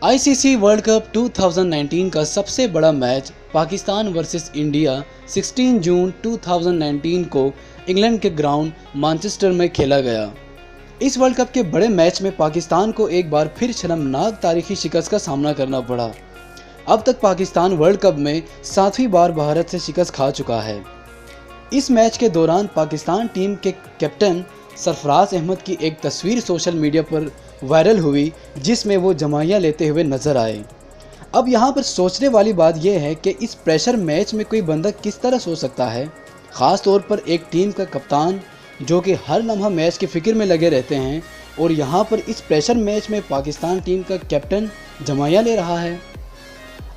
ICC world cup 2019 का सबसे बड़ा मैच पाकिस्तान वर्सेस इंडिया 16 जून 2019 को इंग्लैंड के ग्राउंड मैनचेस्टर में खेला गया। इस वर्ल्ड कप के बड़े मैच में पाकिस्तान को एक बार फिर शर्मनाक तारीखी शिकस्त का सामना करना पड़ा। अब तक पाकिस्तान वर्ल्ड कप में 7वीं बार भारत से शिकस्त खा चुका है। इस मैच के दौरान पाकिस्तान टीम के कैप्टन सरफराज अहमद की एक तस्वीर सोशल मीडिया पर वायरल हुई, जिसमें वो जमाइयाँ लेते हुए नजर आए। अब यहाँ पर सोचने वाली बात यह है कि इस प्रेशर मैच में कोई बंदा किस तरह सोच सकता है, ख़ास तौर पर एक टीम का कप्तान जो कि हर लम्हा मैच की फ़िक्र में लगे रहते हैं, और यहाँ पर इस प्रेशर मैच में पाकिस्तान टीम का कैप्टन जमाइयाँ ले रहा है।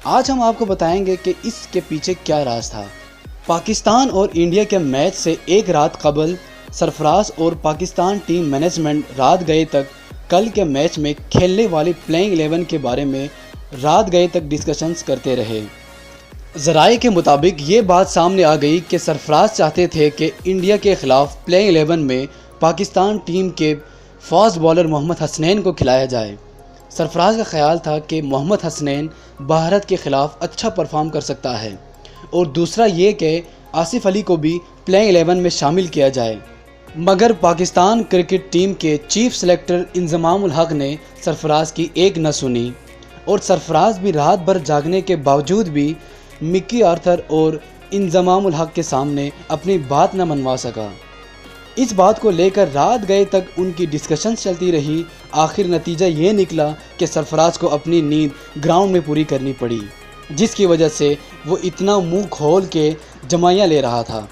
आज हम आपको बताएंगे कि इसके पीछे क्या राज था। पाकिस्तान और इंडिया के मैच से एक रात कबल सरफराज और पाकिस्तान टीम मैनेजमेंट रात गए तक कल के मैच में खेलने वाली प्लेइंग 11 के बारे में रात गए तक डिस्कशंस करते रहे। ज़राए के मुताबिक ये बात सामने आ गई कि सरफराज चाहते थे कि इंडिया के ख़िलाफ़ प्लेइंग 11 में पाकिस्तान टीम के फास्ट बॉलर मोहम्मद हसनैन को खिलाया जाए। सरफराज का ख्याल था कि मोहम्मद हसनैन भारत के ख़िलाफ़ अच्छा परफॉर्म कर सकता है, और दूसरा ये कि आसिफ अली को भी प्लेइंग 11 में शामिल किया जाए। मगर पाकिस्तान क्रिकेट टीम के चीफ सेलेक्टर इंजमामुल हक ने सरफराज की एक न सुनी, और सरफराज भी रात भर जागने के बावजूद भी मिकी आर्थर और इंजमामुल हक के सामने अपनी बात न मनवा सका। इस बात को लेकर रात गए तक उनकी डिस्कशंस चलती रही। आखिर नतीजा ये निकला कि सरफराज को अपनी नींद ग्राउंड में पूरी करनी पड़ी, जिसकी वजह से वो इतना मुंह खोल के जमाइयाँ ले रहा था।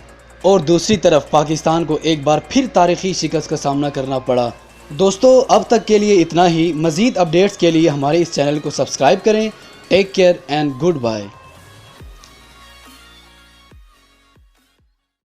और दूसरी तरफ पाकिस्तान को एक बार फिर तारीखी शिकस्त का सामना करना पड़ा। दोस्तों, अब तक के लिए इतना ही। मज़ीद अपडेट्स के लिए हमारे इस चैनल को सब्सक्राइब करें। Take care and good bye.